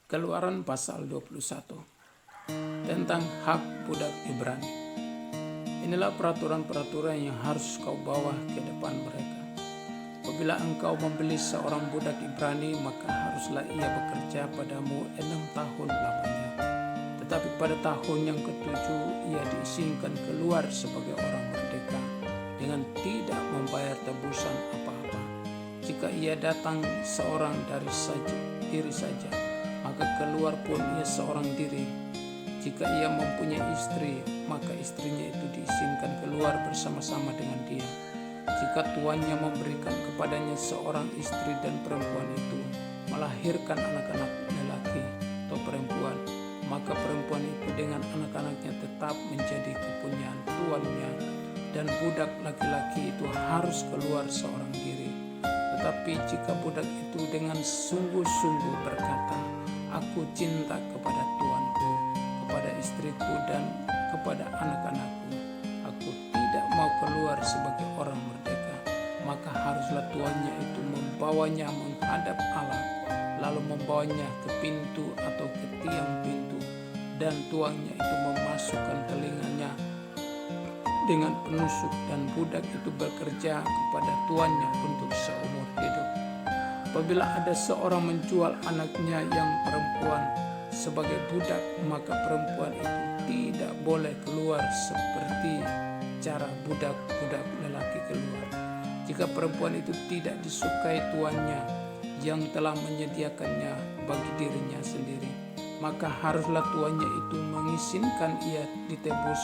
Keluaran pasal 21 tentang hak budak Ibrani. Inilah peraturan-peraturan yang harus kau bawa ke depan mereka. Apabila engkau membeli seorang budak Ibrani, maka haruslah ia bekerja padamu 6 tahun lamanya. Tetapi pada tahun yang ke-7 ia diizinkan keluar sebagai orang merdeka dengan tidak membayar tebusan apa-apa. Jika ia datang seorang dari diri saja, maka keluar pun ia seorang diri. Jika ia mempunyai istri, maka istrinya itu diizinkan keluar bersama-sama dengan dia. Jika tuannya memberikan kepadanya seorang istri dan perempuan itu melahirkan anak-anak lelaki atau perempuan, maka perempuan itu dengan anak-anaknya tetap menjadi kepunyaan tuannya, dan budak laki-laki itu harus keluar seorang diri. Tetapi jika budak itu dengan sungguh-sungguh berkata, "Aku cinta kepada tuanku, kepada istriku dan kepada anak-anakku, aku tidak mau keluar sebagai orang merdeka," maka haruslah tuannya itu membawanya menghadap Allah, lalu membawanya ke pintu atau ke tiang pintu, dan tuannya itu memasukkan telinganya dengan penusuk, dan budak itu bekerja kepada tuannya untuk seumur hidup. Apabila ada seorang menjual anaknya yang perempuan sebagai budak, maka perempuan itu tidak boleh keluar seperti cara budak-budak lelaki keluar. Jika perempuan itu tidak disukai tuannya yang telah menyediakannya bagi dirinya sendiri, maka haruslah tuannya itu mengizinkan ia ditebus.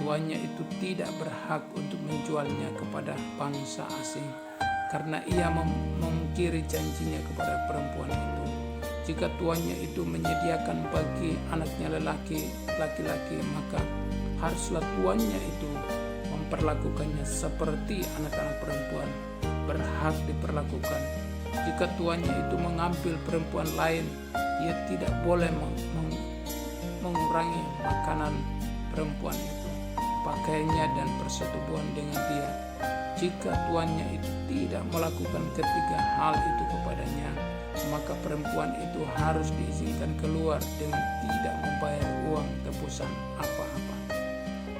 Tuannya itu tidak berhak untuk menjualnya kepada bangsa asing, karena ia memungkiri janjinya kepada perempuan itu. Jika tuannya itu menyediakan bagi anaknya laki-laki, maka haruslah tuannya itu memperlakukannya seperti anak-anak perempuan berhak diperlakukan. Jika tuannya itu mengambil perempuan lain, ia tidak boleh mengurangi makanan perempuan itu, pakaiannya dan persetubuhan dengan dia. Jika tuannya itu tidak melakukan ketiga hal itu kepadanya, maka perempuan itu harus diizinkan keluar dengan tidak membayar uang tebusan apa-apa.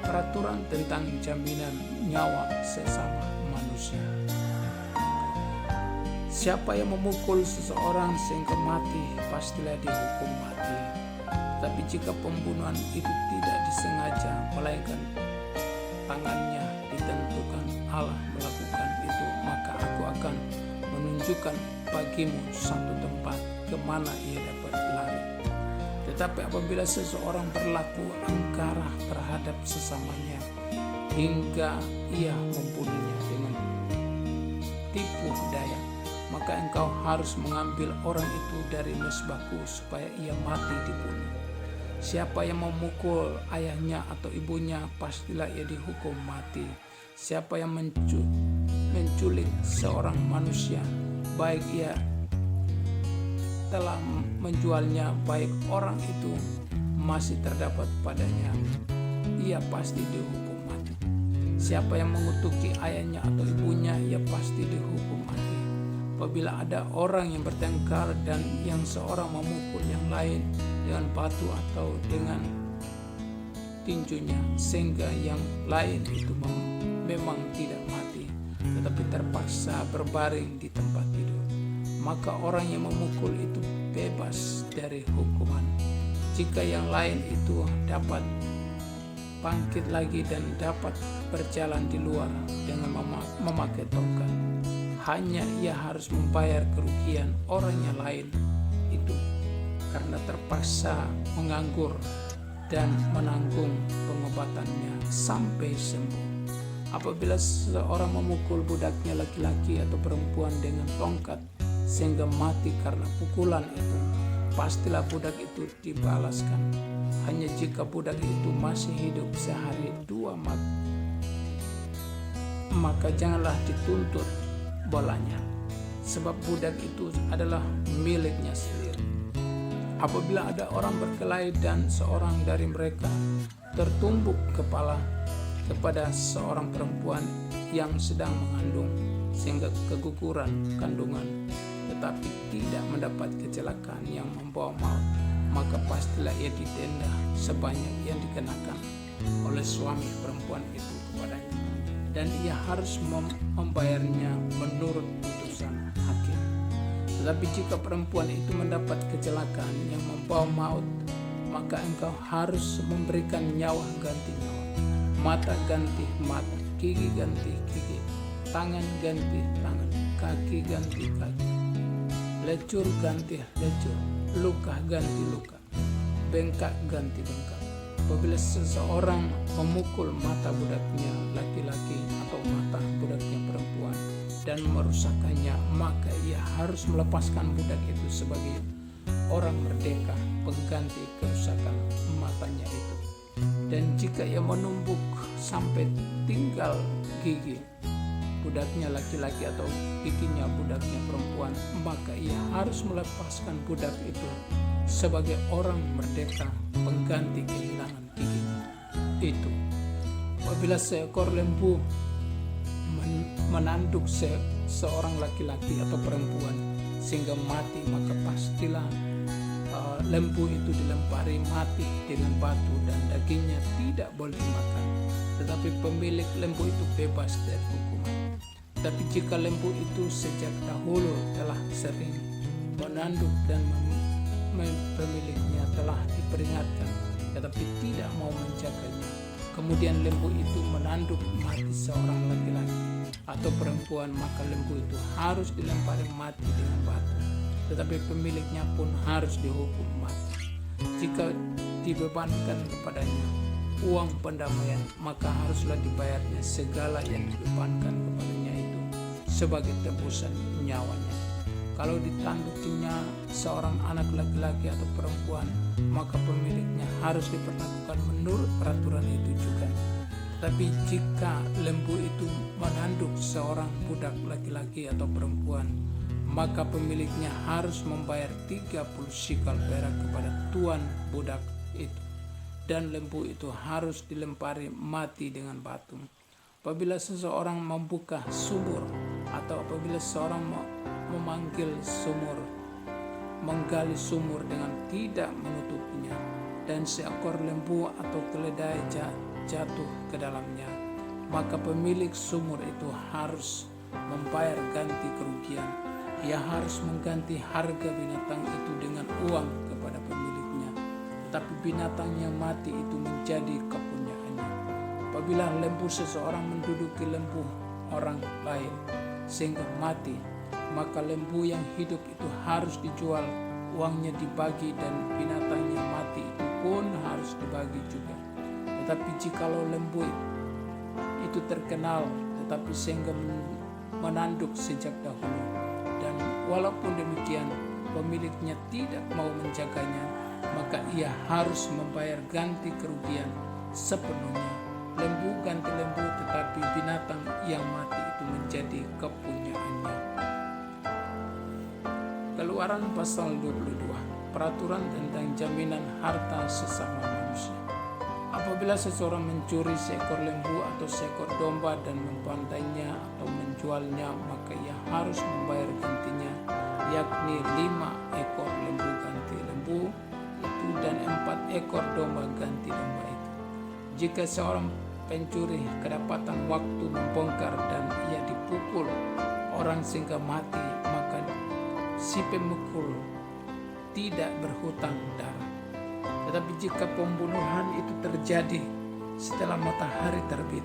Peraturan tentang jaminan nyawa sesama manusia. Siapa yang memukul seseorang sehingga mati, pastilah dihukum mati. Tapi jika pembunuhan itu tidak disengaja, melainkan tangannya ditentukan Allah melakukan itu, maka aku akan menunjukkan bagimu satu tempat kemana ia dapat lari. Tetapi apabila seseorang berlaku angkara terhadap sesamanya hingga ia membunuhnya dengan tipu daya, maka engkau harus mengambil orang itu dari mezbahku supaya ia mati dibunuh. Siapa yang memukul ayahnya atau ibunya, pastilah ia dihukum mati. Siapa yang menculik seorang manusia, baik ia telah menjualnya, baik orang itu masih terdapat padanya, ia pasti dihukum mati. Siapa yang mengutuki ayahnya atau ibunya, ia pasti dihukum mati. Apabila ada orang yang bertengkar dan yang seorang memukul yang lain dengan batu atau dengan tinjunya, sehingga yang lain itu memang tidak mati, tetapi terpaksa berbaring di tempat tidur, maka orang yang memukul itu bebas dari hukuman. Jika yang lain itu dapat bangkit lagi dan dapat berjalan di luar dengan memakai tongkat, hanya ia harus membayar kerugian orang yang lain itu karena terpaksa menganggur dan menanggung pengobatannya sampai sembuh. Apabila seorang memukul budaknya laki-laki atau perempuan dengan tongkat sehingga mati karena pukulan itu, pastilah budak itu dibalaskan. Hanya jika budak itu masih hidup sehari 2 maka janganlah dituntut bolanya, sebab budak itu adalah miliknya sendiri. Apabila ada orang berkelahi dan seorang dari mereka tertumbuk kepala kepada seorang perempuan yang sedang mengandung sehingga keguguran kandungan, tetapi tidak mendapat kecelakaan yang membawa maut, maka pastilah ia didenda sebanyak yang dikenakan oleh suami perempuan itu kepadanya, dan ia harus membayarnya menurut putusan hakim. Tetapi jika perempuan itu mendapat kecelakaan yang membawa maut, maka engkau harus memberikan nyawa ganti nyawa, mata ganti mata, gigi ganti gigi, tangan ganti tangan, kaki ganti kaki, lecur ganti lecur, luka ganti luka, bengkak ganti bengkak. Apabila seseorang memukul mata budaknya laki-laki atau mata budaknya perempuan dan merusakkannya, maka ia harus melepaskan budak itu sebagai orang merdeka pengganti kerusakan matanya itu. Dan jika ia menumbuk sampai tinggal gigi budaknya laki-laki atau giginya budaknya perempuan, maka ia harus melepaskan budak itu sebagai orang merdeka pengganti kehilangan giginya itu. Apabila seekor lembu menanduk seorang laki-laki atau perempuan sehingga mati, maka pastilah lembu itu dilempari mati dengan batu dan dagingnya tidak boleh dimakan, tetapi pemilik lembu itu bebas dari hukuman. Tapi jika lembu itu sejak dahulu telah sering menanduk dan pemiliknya telah diperingatkan tetapi tidak mau menjaganya, kemudian lembu itu menanduk mati seorang laki-laki atau perempuan, maka lembu itu harus dilempari mati dengan batu, tetapi pemiliknya pun harus dihukum mati. Jika dibebankan kepadanya uang pendamaian, maka haruslah dibayarnya segala yang dibebankan kepadanya itu sebagai tebusan nyawanya. Kalau ditandukinya seorang anak laki-laki atau perempuan, maka pemiliknya harus diperlakukan menurut peraturan itu juga. Tapi jika lembu itu menanduk seorang budak laki-laki atau perempuan, maka pemiliknya harus membayar 30 sikal perak kepada tuan budak itu, dan lembu itu harus dilempari mati dengan batu. Apabila seseorang membuka sumur atau apabila seorang memanggil sumur, menggali sumur dengan tidak menutupinya, dan seekor lembu atau keledai jatuh ke dalamnya, maka pemilik sumur itu harus membayar ganti kerugian. Ia harus mengganti harga binatang itu dengan uang kepada pemiliknya, tetapi binatang yang mati itu menjadi kepunyaannya. Apabila lembu seseorang menduduki lembu orang lain sehingga mati, maka lembu yang hidup itu harus dijual, uangnya dibagi, dan binatang yang mati itu pun harus dibagi juga. Tetapi jikalau lembu itu terkenal tetapi sehingga menanduk sejak dahulu, dan walaupun demikian pemiliknya tidak mau menjaganya, maka ia harus membayar ganti kerugian sepenuhnya. Lembu ganti lembu, tetapi binatang yang mati itu menjadi kepunyaannya. Keluaran pasal 22, peraturan tentang jaminan harta sesama manusia. Apabila seseorang mencuri seekor lembu atau seekor domba dan mempantainya atau menjualnya, maka ia harus membayar gantinya, yakni 5 ekor lembu ganti lembu itu dan 4 ekor domba ganti domba itu. Jika seorang pencuri kedapatan waktu membongkar dan ia dipukul orang sehingga mati, maka si pemukul tidak berhutang darah. Tetapi jika pembunuhan itu terjadi setelah matahari terbit,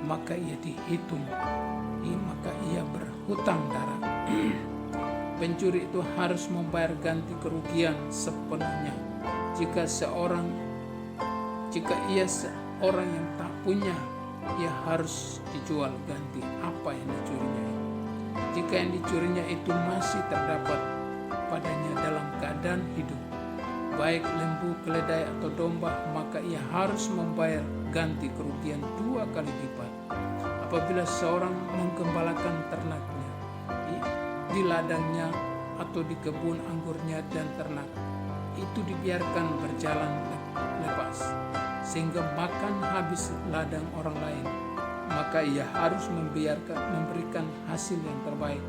maka ia dihitung, maka ia berhutang darah. Pencuri itu harus membayar ganti kerugian sepenuhnya. Jika ia seorang yang tak punya, ia harus dijual ganti apa yang dicurinya. Jika yang dicurinya itu masih terdapat padanya dalam keadaan hidup, baik lembu, keledai atau domba, maka ia harus membayar ganti kerugian 2 kali lipat. Apabila seorang menggembalakan ternaknya di ladangnya atau di kebun anggurnya dan ternak itu dibiarkan berjalan lepas sehingga makan habis ladang orang lain, maka ia harus memberikan hasil yang terbaik.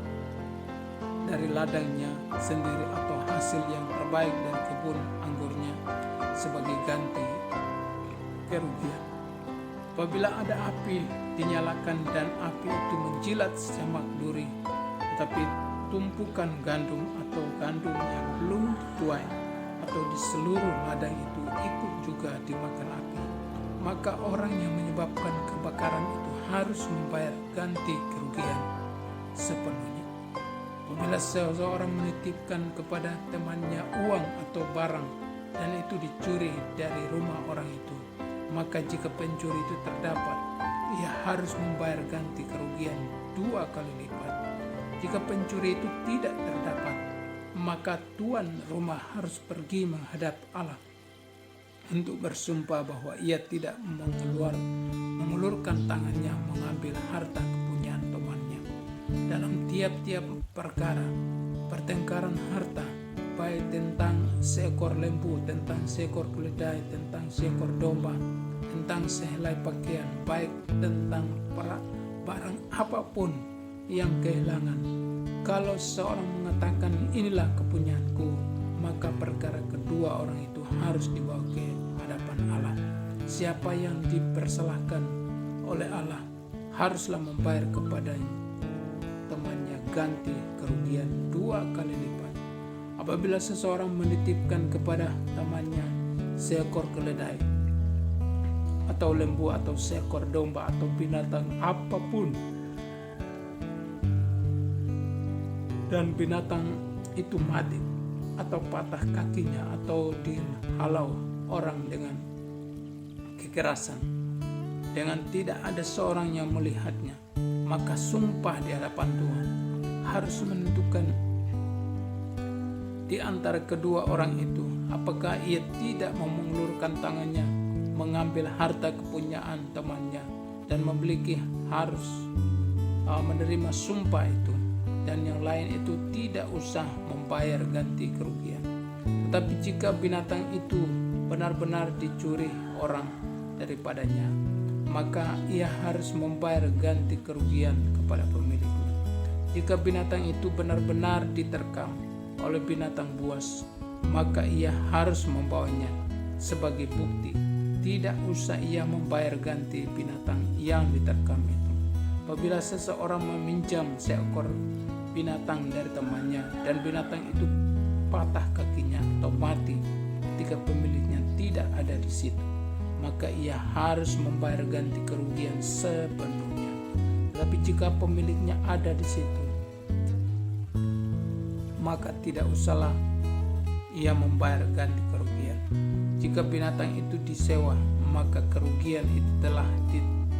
dari ladangnya sendiri atau hasil yang terbaik dari kebun anggurnya sebagai ganti kerugian. Apabila ada api dinyalakan dan api itu menjilat semak duri, tetapi tumpukan gandum atau gandum yang belum dituai atau di seluruh ladang itu ikut juga dimakan api, maka orang yang menyebabkan kebakaran itu harus membayar ganti kerugian sepenuhnya. Apabila seseorang menitipkan kepada temannya uang atau barang dan itu dicuri dari rumah orang itu, maka jika pencuri itu terdapat, ia harus membayar ganti kerugian 2 kali lipat. Jika pencuri itu tidak terdapat, maka tuan rumah harus pergi menghadap Allah untuk bersumpah bahwa ia tidak mengulurkan tangannya mengambil harta kepunyaan temannya. Dalam tiap-tiap perkara pertengkaran harta, baik tentang seekor lembu, tentang seekor keledai, tentang seekor domba, tentang sehelai pakaian, baik tentang barang apapun yang kehilangan, kalau seorang mengatakan inilah kepunyaanku, maka perkara kedua orang itu harus dibawa ke hadapan Allah. Siapa yang dipersalahkan oleh Allah haruslah membayar kepada temannya ganti kerugian 2 kali lipat. Apabila seseorang menitipkan kepada temannya seekor keledai atau lembu atau seekor domba atau binatang apapun, dan binatang itu mati atau patah kakinya atau dihalau orang dengan kekerasan, dengan tidak ada seorang yang melihatnya, maka sumpah di hadapan Tuhan harus menentukan di antara kedua orang itu apakah ia tidak mengulurkan tangannya mengambil harta kepunyaan temannya dan memiliki harus menerima sumpah itu, dan yang lain itu tidak usah membayar ganti kerugian. Tetapi jika binatang itu benar-benar dicuri orang daripadanya, maka ia harus membayar ganti kerugian kepada pemiliknya. Jika binatang itu benar-benar diterkam oleh binatang buas, maka ia harus membawanya sebagai bukti. Tidak usah ia membayar ganti binatang yang diterkam itu. Apabila seseorang meminjam seekor binatang dari temannya dan binatang itu patah kakinya atau mati ketika pemiliknya tidak ada di situ, maka ia harus membayar ganti kerugian sepenuhnya. Tetapi jika pemiliknya ada di situ, maka tidak usahlah ia membayar ganti kerugian. Jika binatang itu disewa, maka kerugian itu telah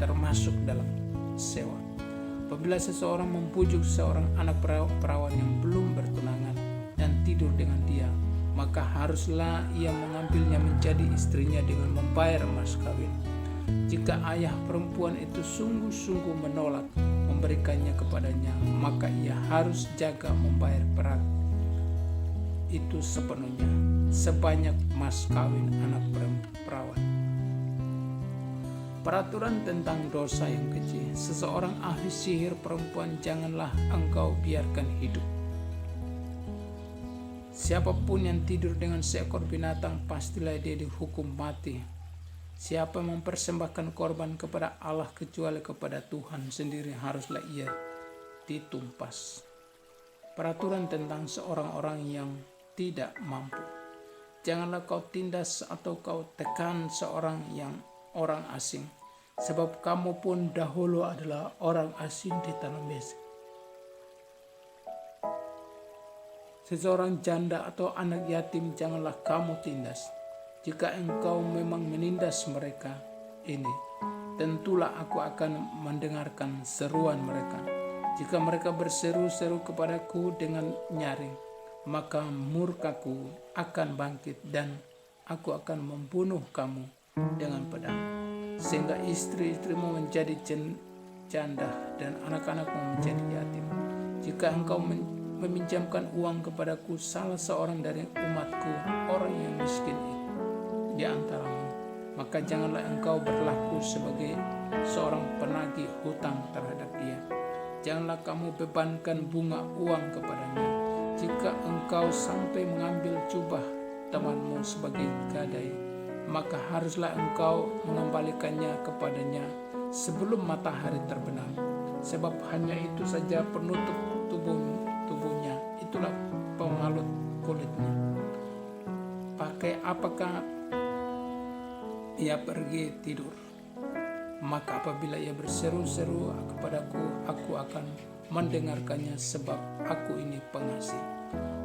termasuk dalam sewa. Apabila seseorang membujuk seorang anak perawan yang belum bertunangan dan tidur dengan dia, maka haruslah ia mengambilnya menjadi istrinya dengan membayar mas kawin. Jika ayah perempuan itu sungguh-sungguh menolak memberikannya kepadanya, maka ia harus jaga membayar perak itu sepenuhnya, sebanyak mas kawin anak perawan. Peraturan tentang dosa yang keji. Seseorang ahli sihir perempuan janganlah engkau biarkan hidup. Siapapun yang tidur dengan seekor binatang, pastilah dia dihukum mati. Siapa yang mempersembahkan korban kepada Allah kecuali kepada Tuhan sendiri, haruslah ia ditumpas. Peraturan tentang seorang orang yang tidak mampu. Janganlah kau tindas atau kau tekan seorang yang orang asing, sebab kamu pun dahulu adalah orang asing di tanah Mesir. Seseorang janda atau anak yatim janganlah kamu tindas. Jika engkau memang menindas mereka ini, tentulah aku akan mendengarkan seruan mereka. Jika mereka berseru-seru kepadaku dengan nyaring, maka murkaku akan bangkit dan aku akan membunuh kamu dengan pedang, sehingga istri-istrimu menjadi janda dan anak-anakmu menjadi yatim. Jika engkau meminjamkan uang kepadaku salah seorang dari umatku, orang yang miskin di antaramu, maka janganlah engkau berlaku sebagai seorang penagih hutang terhadap dia. Janganlah kamu bebankan bunga uang kepadanya, Jika engkau sampai mengambil jubah temanmu sebagai gadai, maka haruslah engkau mengembalikannya kepadanya sebelum matahari terbenam, sebab hanya itu saja penutup tubuhnya, itulah pemalut kulitnya. Pakai apakah ia pergi tidur? Maka apabila ia berseru-seru kepadaku, aku akan mendengarkannya, sebab aku ini pengasih.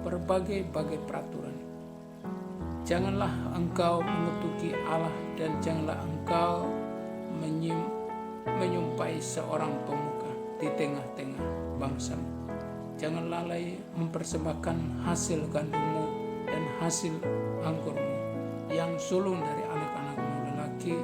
Berbagai-bagai peraturan. Janganlah engkau mengutuki Allah, dan janganlah engkau menyumpai seorang pemuka di tengah-tengah bangsamu. Jangan lalai mempersembahkan hasil gandummu dan hasil anggurmu yang sulung dari anak-anakmu lelaki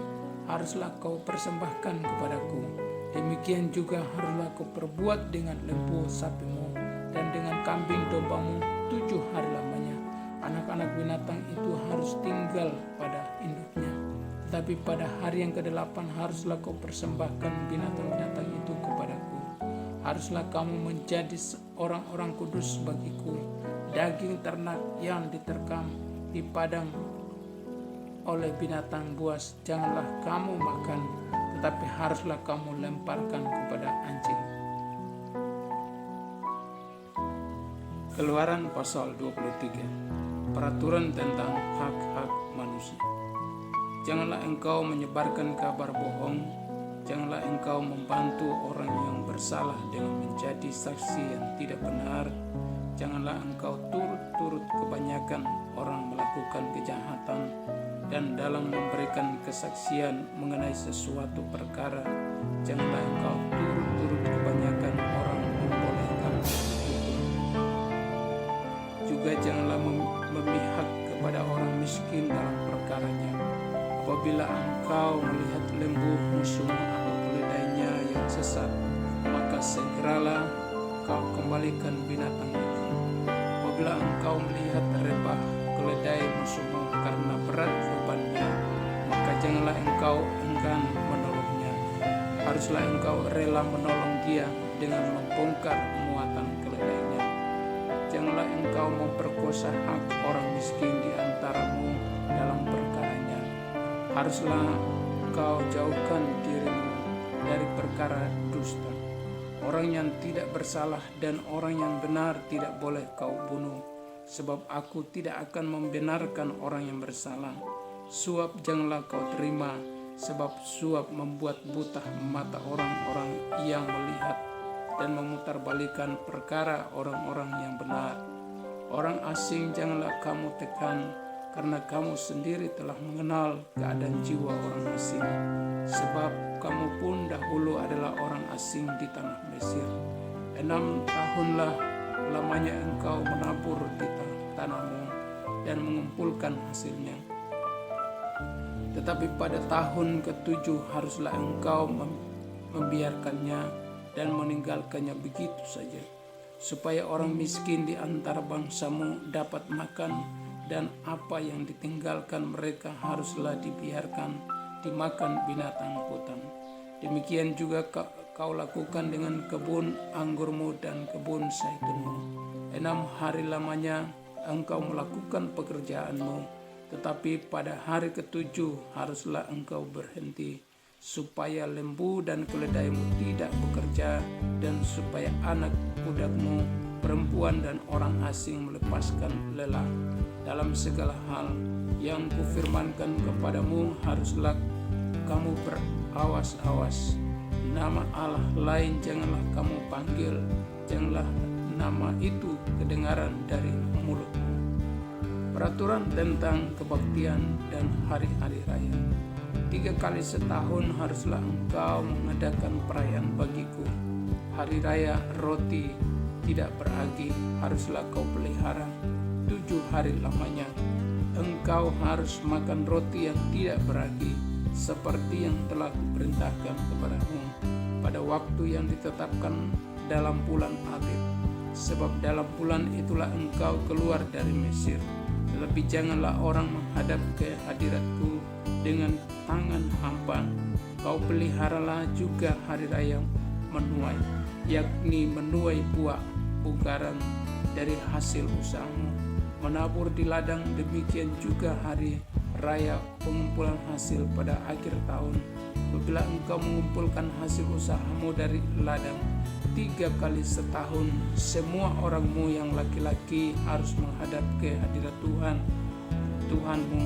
haruslah kau persembahkan kepadaku. Demikian juga haruslah kau perbuat dengan lembu sapimu dan dengan kambing dombamu 7 hari lamanya. Anak-anak binatang itu harus tinggal pada induknya. Tetapi pada hari yang ke-8 haruslah kau persembahkan binatang-binatang itu kepadaku. Haruslah kamu menjadi orang-orang kudus bagiku. Daging ternak yang diterkam di padang oleh binatang buas janganlah kamu makan, tetapi haruslah kamu lemparkan kepada anjing. Keluaran pasal 23. Peraturan tentang hak-hak manusia. Janganlah engkau menyebarkan kabar bohong. Janganlah engkau membantu orang yang bersalah dengan menjadi saksi yang tidak benar. Janganlah engkau turut-turut kebanyakan orang melakukan kejahatan, dan dalam memberikan kesaksian mengenai sesuatu perkara, janganlah engkau turut-turut kebanyakan orang membolehkan hukum. Juga janganlah memihak kepada orang miskin dalam perkaranya. Apabila engkau melihat lembu musuhmu atau keledainya yang sesat, maka segeralah kau kembalikan binatang itu. Apabila engkau melihat rebah keledai musuhmu karena berat bebannya, maka janganlah engkau enggan menolongnya. Haruslah engkau rela menolong dia dengan membongkar muatan keledainya. Janganlah engkau memperkosa hak orang miskin di antaramu dalam perkaranya. Haruslah engkau jauhkan dirimu dari perkara dusta. Orang yang tidak bersalah dan orang yang benar tidak boleh kau bunuh, sebab aku tidak akan membenarkan orang yang bersalah. Suap janganlah kau terima, sebab suap membuat buta mata orang-orang yang melihat dan memutarbalikkan perkara orang-orang yang benar. Orang asing janganlah kamu tekan, karena kamu sendiri telah mengenal keadaan jiwa orang asing, sebab kamu pun dahulu adalah orang asing di tanah Mesir. 6 tahunlah lamanya engkau menabur di tanahmu dan mengumpulkan hasilnya. Tetapi pada tahun ke-7 haruslah engkau membiarkannya dan meninggalkannya begitu saja, supaya orang miskin di antara bangsamu dapat makan, dan apa yang ditinggalkan mereka haruslah dibiarkan dimakan binatang hutan. Demikian juga kau lakukan dengan kebun anggurmu dan kebun zaitunmu. 6 hari lamanya engkau melakukan pekerjaanmu, tetapi pada hari ke-7 haruslah engkau berhenti, supaya lembu dan keledaimu tidak bekerja, dan supaya anak budakmu perempuan dan orang asing melepaskan lelah. Dalam segala hal yang kufirmankan kepadamu haruslah kamu berawas-awas. Nama Allah lain janganlah kamu panggil, janganlah nama itu kedengaran dari mulutmu. Peraturan tentang kebaktian dan hari-hari raya. 3 kali setahun haruslah engkau mengadakan perayaan bagiku. Hari raya roti tidak beragi haruslah kau pelihara 7 hari lamanya. Engkau harus makan roti yang tidak beragi, seperti yang telah kuperintahkan kepadamu pada waktu yang ditetapkan dalam bulan Abib, sebab dalam bulan itulah engkau keluar dari Mesir. Tetapi janganlah orang menghadap ke hadiratku dengan tangan hampa. Kau peliharalah juga hari raya menuai, yakni menuai buah, bugaran, dari hasil usahamu. Menabur di ladang, demikian juga hari raya pengumpulan hasil pada akhir tahun. Apabila engkau mengumpulkan hasil usahamu dari ladang 3 kali setahun, semua orangmu yang laki-laki harus menghadap ke hadirat Tuhan, Tuhanmu,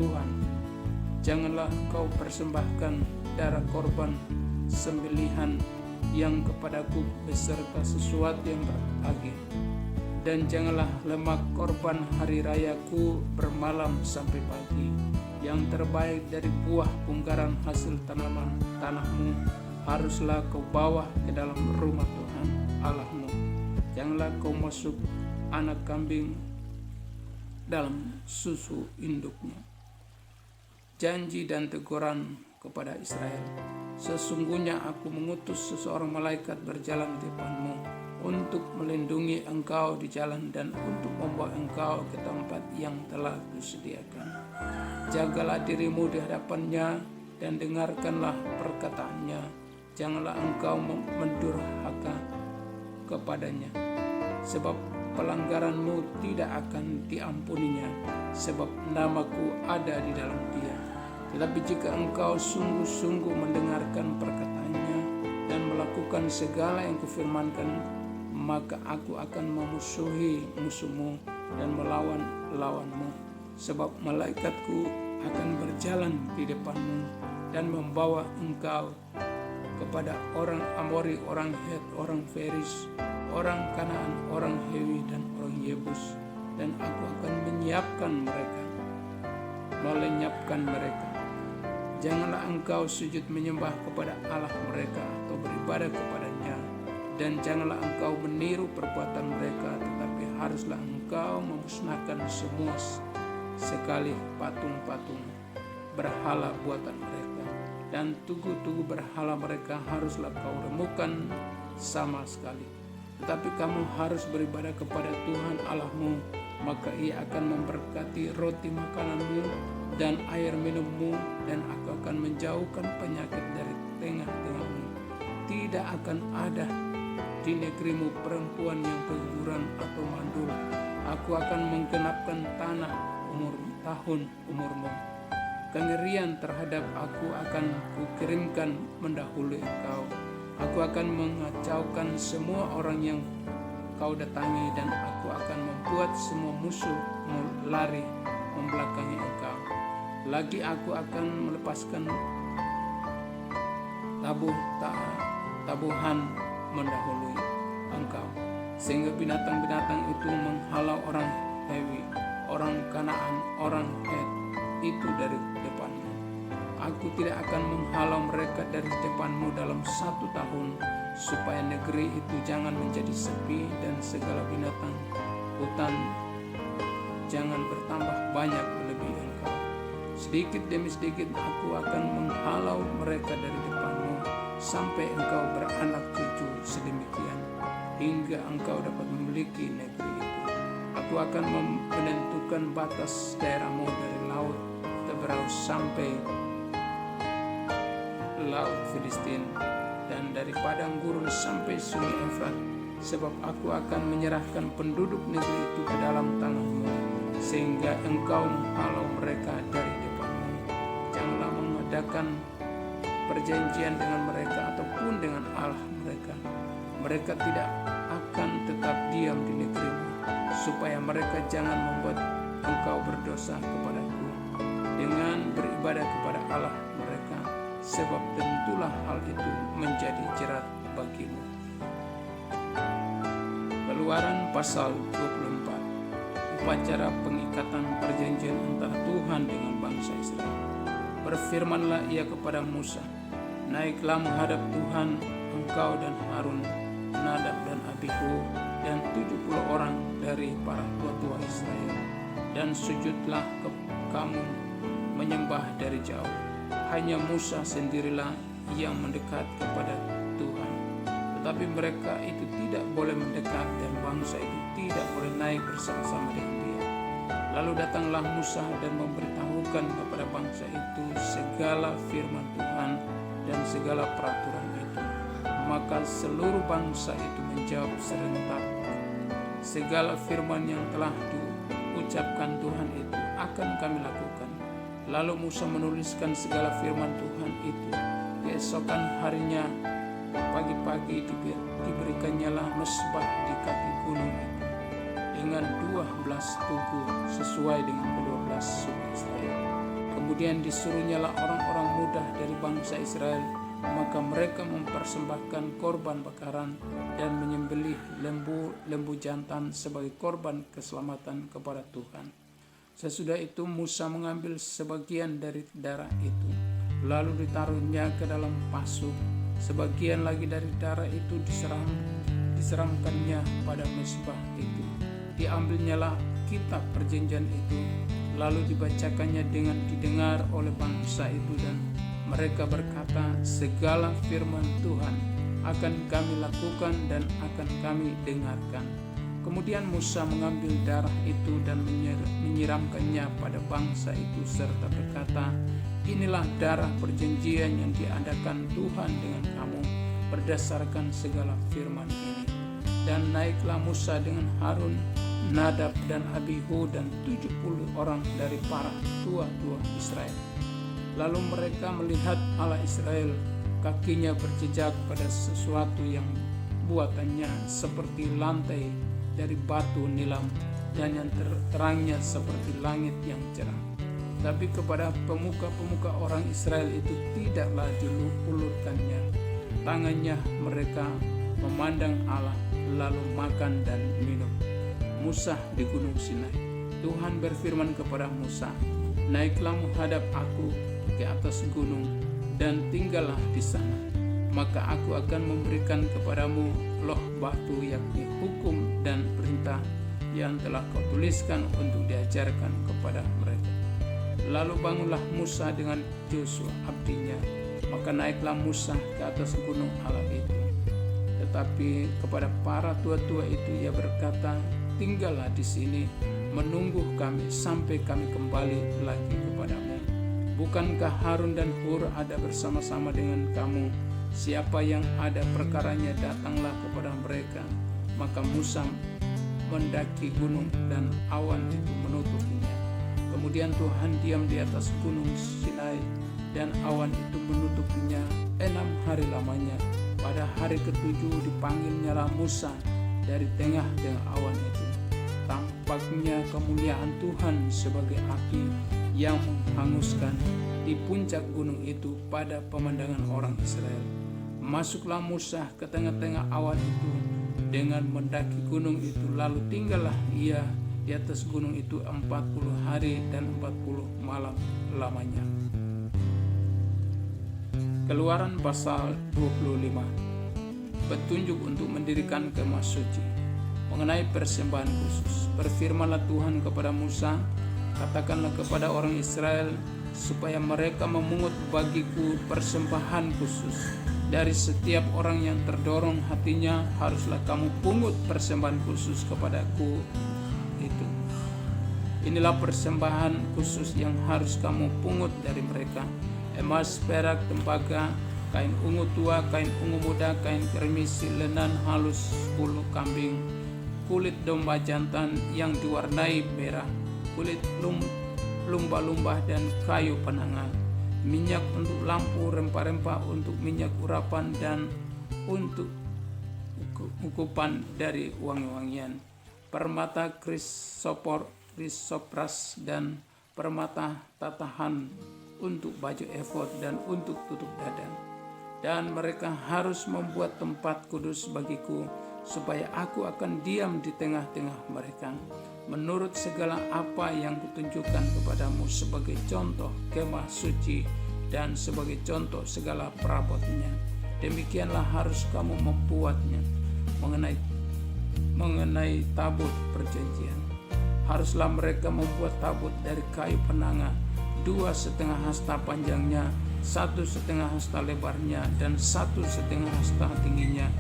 Tuhan. Janganlah kau persembahkan darah korban sembelihan yang kepadaku beserta sesuatu yang beragi. Dan janganlah lemak korban hari rayaku bermalam sampai pagi. Yang terbaik dari buah punggaran hasil tanaman tanahmu haruslah kau bawa ke dalam rumah Tuhan Allahmu. Janganlah kau masuk anak kambing dalam susu induknya. Janji dan teguran kepada Israel. Sesungguhnya aku mengutus seseorang malaikat berjalan di depanmu untuk melindungi engkau di jalan dan untuk membawa engkau ke tempat yang telah kusediakan. Jagalah dirimu di hadapannya dan dengarkanlah perkataannya. Janganlah engkau mendurhaka kepadanya, sebab pelanggaranmu tidak akan diampuninya, sebab namaku ada di dalam dia. Tetapi jika engkau sungguh-sungguh mendengarkan perkataannya dan melakukan segala yang kufirmankan, maka aku akan memusuhi musuhmu dan melawan lawanmu. Sebab malaikatku akan berjalan di depanmu dan membawa engkau kepada orang Amori, orang Het, orang Feris, orang Kanaan, orang Hewi, dan orang Yebus. Dan aku akan melenyapkan mereka. Janganlah engkau sujud menyembah kepada Allah mereka atau beribadah kepadanya, dan janganlah engkau meniru perbuatan mereka, tetapi haruslah engkau memusnahkan semua sekali patung-patung berhala buatan mereka, dan tugu-tugu berhala mereka haruslah kau remukan sama sekali. Tetapi kamu harus beribadah kepada Tuhan Allahmu, maka Ia akan memberkati roti makananmu dan air minummu, dan aku akan menjauhkan penyakit dari tengah-tengahmu. Tidak akan ada di negerimu perempuan yang keguguran atau mandul. Aku akan menggenapkan tahun umurmu. Kengerian terhadap aku akan kukirimkan mendahului engkau. Aku akan mengacaukan semua orang yang kau datangi, dan aku akan membuat semua musuhmu lari membelakangi engkau. Lagi aku akan melepaskan tabuhan mendahului engkau, sehingga binatang-binatang itu menghalau orang Hewi, orang Kanaan, orang Het itu dari depanmu. Aku tidak akan menghalau mereka dari depanmu dalam 1 tahun, supaya negeri itu jangan menjadi sepi dan segala binatang hutan jangan bertambah banyak melebihi engkau. Sedikit demi sedikit aku akan menghalau mereka dari depanmu, sampai engkau beranak cucu sedemikian, hingga engkau dapat memiliki negeri itu. Aku akan menentukan batas daerahmu dari laut Teberau sampai laut Filistin, dan dari padang gurun sampai sungai Efrat, sebab aku akan menyerahkan penduduk negeri itu ke dalam tanganmu, sehingga engkau menghalau mereka dari depanmu. Janganlah mengadakan perjanjian dengan mereka ataupun dengan Allah mereka. Mereka tidak akan tetap diam di negerimu, supaya mereka jangan membuat engkau berdosa kepadaku dengan beribadah kepada Allah mereka, sebab tentulah hal itu menjadi jerat bagimu. Keluaran pasal 24. Upacara pengikatan perjanjian antara Tuhan dengan bangsa Israel. Berfirmanlah ia kepada Musa, naiklah menghadap Tuhan engkau dan Harun, Nadab dan Abihu, dan 70 orang dari para tua-tua Israel, dan sujudlah kamu menyembah dari jauh. Hanya Musa sendirilah yang mendekat kepada Tuhan, tetapi mereka itu tidak boleh mendekat, dan bangsa itu tidak boleh naik bersama-sama dengan dia. Lalu datanglah Musa dan memberitahukan kepada bangsa itu segala firman Tuhan dan segala peraturan itu. Maka seluruh bangsa itu menjawab serentak, segala firman yang telah diucapkan Tuhan itu akan kami lakukan. Lalu Musa menuliskan segala firman Tuhan itu. Keesokan harinya pagi-pagi diberikannya lah mesbah di kaki gunung itu dengan 12 tugu sesuai dengan 12 suku Israel. Kemudian disuruhnyalah orang-orang muda dari bangsa Israel, maka mereka mempersembahkan korban bakaran dan menyembelih lembu jantan sebagai korban keselamatan kepada Tuhan. Sesudah itu Musa mengambil sebagian dari darah itu, lalu ditaruhnya ke dalam pasu. Sebagian lagi dari darah itu disiramkannya pada mezbah itu. Diambilnyalah kitab perjanjian itu, lalu dibacakannya dengan didengar oleh bangsa itu, dan mereka berkata, segala firman Tuhan akan kami lakukan dan akan kami dengarkan. Kemudian Musa mengambil darah itu dan menyiramkannya pada bangsa itu serta berkata, inilah darah perjanjian yang diadakan Tuhan dengan kamu berdasarkan segala firman ini. Dan naiklah Musa dengan Harun, Nadab dan Abihu dan 70 orang dari para tua-tua Israel. Lalu mereka melihat Allah Israel, kakinya berjejak pada sesuatu yang buatannya seperti lantai dari batu nilam dan yang terangnya seperti langit yang cerah. Tapi kepada pemuka-pemuka orang Israel itu tidaklah diulurkannya tangannya. Mereka memandang Allah lalu makan dan minum. Musa di Gunung Sinai. Tuhan berfirman kepada Musa, naiklah menghadap aku ke atas gunung dan tinggallah di sana. Maka aku akan memberikan kepadamu loh batu, yakni hukum dan perintah yang telah kau tuliskan untuk diajarkan kepada mereka. Lalu bangunlah Musa dengan Yosua abdinya, maka naiklah Musa ke atas gunung Allah itu. Tetapi kepada para tua-tua itu ia berkata, tinggallah di sini, menunggu kami sampai kami kembali lagi kepadamu. Bukankah Harun dan Hur ada bersama-sama dengan kamu? Siapa yang ada perkaranya datanglah kepada mereka. Maka Musa mendaki gunung dan awan itu menutupinya. Kemudian Tuhan diam di atas gunung Sinai dan awan itu menutupinya 6 hari lamanya. Pada hari ke-7 dipanggilnyalah Musa dari tengah-tengah awan itu. Tampaknya kemuliaan Tuhan sebagai api yang menghanguskan di puncak gunung itu pada pemandangan orang Israel. Masuklah Musa ke tengah-tengah awan itu dengan mendaki gunung itu, lalu tinggallah ia di atas gunung itu 40 hari dan 40 malam lamanya. Keluaran pasal 25. Petunjuk untuk mendirikan kemah suci. Mengenai persembahan khusus, berfirmanlah Tuhan kepada Musa, katakanlah kepada orang Israel supaya mereka memungut bagiku persembahan khusus. Dari setiap orang yang terdorong hatinya haruslah kamu pungut persembahan khusus kepadaku itu. Inilah persembahan khusus yang harus kamu pungut dari mereka: emas, perak, tembaga, kain ungu tua, kain ungu muda, kain kermisi, lenan halus, bulu kambing, kulit domba jantan yang diwarnai merah, kulit lumba-lumba dan kayu penanggal, minyak untuk lampu, rempah-rempah untuk minyak urapan dan untuk ukupan dari wangi-wangian, permata krisopras dan permata tatahan untuk baju efod dan untuk tutup dada. Dan mereka harus membuat tempat kudus bagiku, supaya aku akan diam di tengah-tengah mereka, menurut segala apa yang kutunjukkan kepadamu sebagai contoh kemah suci dan sebagai contoh segala perabotnya. Demikianlah harus kamu membuatnya. Mengenai tabut perjanjian, haruslah mereka membuat tabut dari kayu penanga, 2,5 hasta panjangnya, 1,5 hasta lebarnya, dan 1,5 hasta tingginya.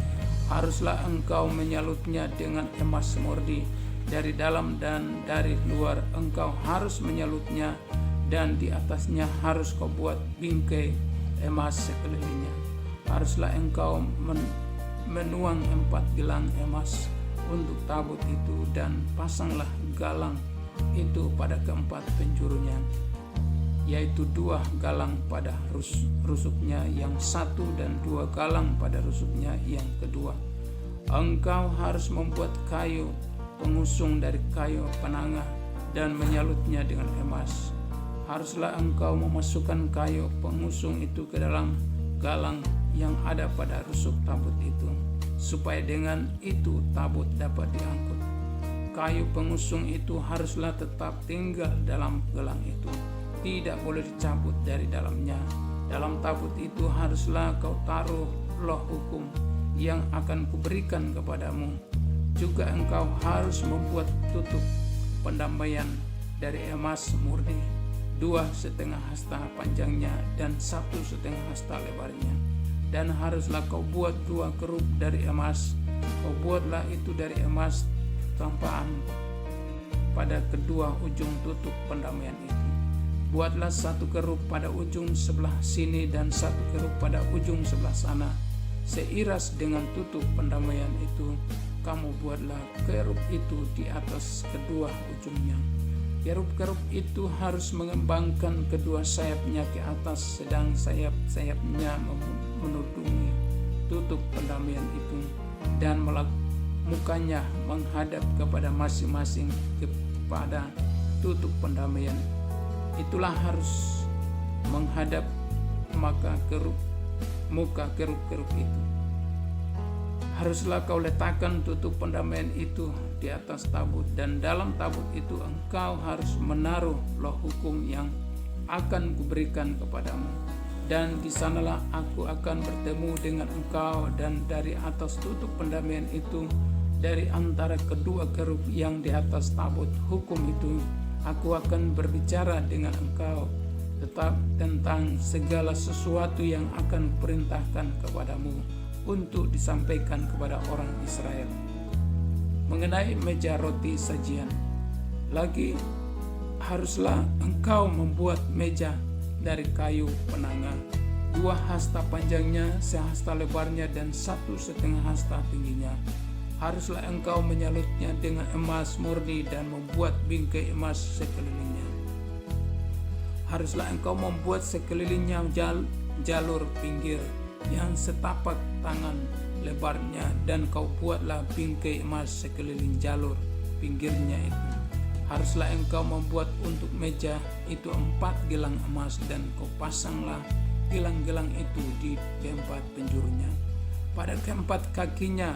Haruslah engkau menyalutnya dengan emas murni dari dalam dan dari luar. Engkau harus menyalutnya, dan di atasnya harus kau buat bingkai emas sekelilingnya. Haruslah engkau menuang 4 gelang emas untuk tabut itu dan pasanglah galang itu pada keempat penjurunya, yaitu 2 galang pada rusuknya yang satu dan 2 galang pada rusuknya yang kedua. Engkau harus membuat kayu pengusung dari kayu penangah dan menyalutnya dengan emas. Haruslah engkau memasukkan kayu pengusung itu ke dalam galang yang ada pada rusuk tabut itu, supaya dengan itu tabut dapat diangkut. Kayu pengusung itu haruslah tetap tinggal dalam galang itu, tidak boleh dicabut dari dalamnya. Dalam tabut itu haruslah kau taruh loh hukum yang akan kuberikan kepadamu. Juga engkau harus membuat tutup pendamaian dari emas murni, 2,5 hasta panjangnya dan 1,5 hasta lebarnya. Dan haruslah kau buat 2 kerup dari emas. Kau buatlah itu dari emas tampaan pada kedua ujung tutup pendamaian itu. Buatlah 1 kerup pada ujung sebelah sini dan 1 kerup pada ujung sebelah sana, seiras dengan tutup pendamaian itu. Kamu buatlah kerup itu di atas kedua ujungnya. Kerup-kerup itu harus mengembangkan kedua sayapnya ke atas, sedang sayap-sayapnya menudungi tutup pendamaian itu, dan mukanya menghadap kepada masing-masing kepada tutup pendamaian. Itulah harus menghadap muka kerup-kerup itu. Haruslah kau letakkan tutup pendamaian itu di atas tabut, dan dalam tabut itu engkau harus menaruh loh hukum yang akan kuberikan kepadamu. Dan di sanalah aku akan bertemu dengan engkau, dan dari atas tutup pendamaian itu, dari antara kedua kerup yang di atas tabut hukum itu, aku akan berbicara dengan engkau tetap tentang segala sesuatu yang akan kuperintahkan kepadamu untuk disampaikan kepada orang Israel. Mengenai meja roti sajian, lagi haruslah engkau membuat meja dari kayu penangah, 2 hasta panjangnya, 1 hasta lebarnya, dan 1,5 hasta tingginya. Haruslah engkau menyalutnya dengan emas murni dan membuat bingkai emas sekelilingnya. Haruslah engkau membuat sekelilingnya jalur pinggir yang setapak tangan lebarnya, dan kau buatlah bingkai emas sekeliling jalur pinggirnya itu. Haruslah engkau membuat untuk meja itu 4 gelang emas, dan kau pasanglah gelang-gelang itu di keempat penjurunya. Pada keempat kakinya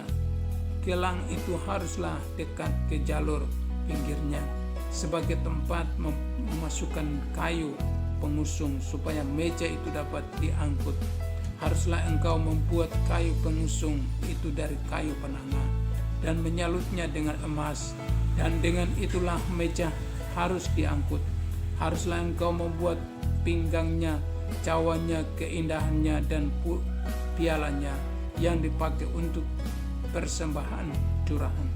gelang itu haruslah dekat ke jalur pinggirnya, sebagai tempat memasukkan kayu pengusung supaya meja itu dapat diangkut. Haruslah engkau membuat kayu pengusung itu dari kayu penangah dan menyalutnya dengan emas, dan dengan itulah meja harus diangkut. Haruslah engkau membuat pinggangnya, cawanya, keindahannya, dan pialanya yang dipakai untuk persembahan curahan.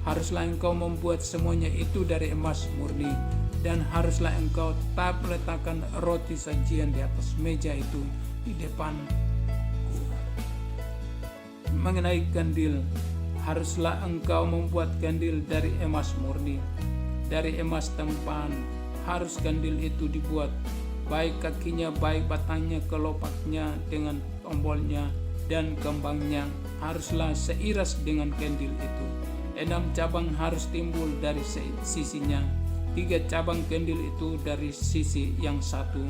Haruslah engkau membuat semuanya itu dari emas murni, dan haruslah engkau tetap meletakkan roti sajian di atas meja itu di depan. Mengenai kandil, haruslah engkau membuat kandil dari emas murni, dari emas tampan. Harus kandil itu dibuat, baik kakinya, baik batangnya, kelopaknya, dengan tombolnya dan kembangnya haruslah seiras dengan kandil itu. 6 cabang harus timbul dari sisinya, 3 cabang kandil itu dari sisi yang satu,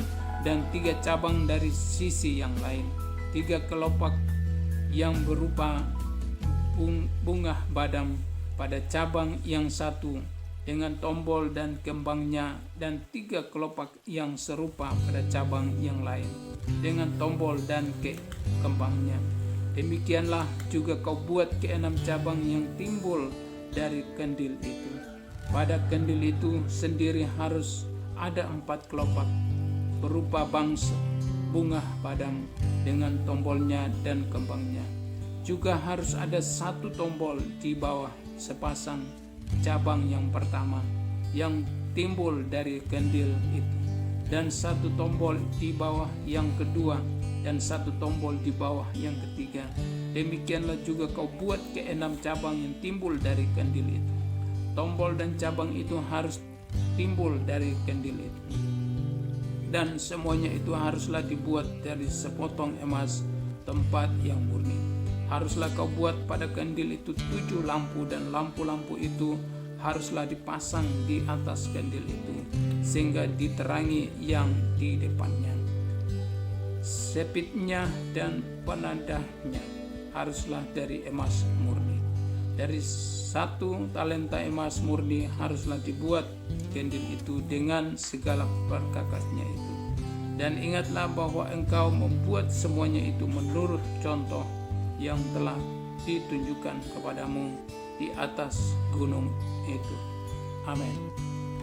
dan 3 cabang dari sisi yang lain. 3 kelopak yang berupa bunga badam pada cabang yang satu dengan tombol dan kembangnya, dan 3 kelopak yang serupa pada cabang yang lain dengan tombol dan kembangnya. Demikianlah juga kau buat ke-6 cabang yang timbul dari kandil itu. Pada kandil itu sendiri harus ada 4 kelopak berupa bangsa bunga badam dengan tombolnya dan kembangnya. Juga harus ada 1 tombol di bawah sepasang cabang yang pertama yang timbul dari kandil itu, dan 1 tombol di bawah yang kedua, dan 1 tombol di bawah yang ketiga, Demikianlah juga kau buat ke-6 cabang yang timbul dari kandil itu. Tombol dan cabang itu harus timbul dari kandil itu. Dan semuanya itu haruslah dibuat dari sepotong emas tempat yang murni. Haruslah kau buat pada kandil itu 7 lampu, dan lampu-lampu itu haruslah dipasang di atas kandil itu, sehingga diterangi yang di depannya. Sepitnya dan penandahnya haruslah dari emas murni. Dari 1 talenta emas murni haruslah dibuat kandil itu dengan segala perkakasnya itu. Dan ingatlah bahwa engkau membuat semuanya itu menurut contoh yang telah ditunjukkan kepadamu di atas gunung itu. Amin.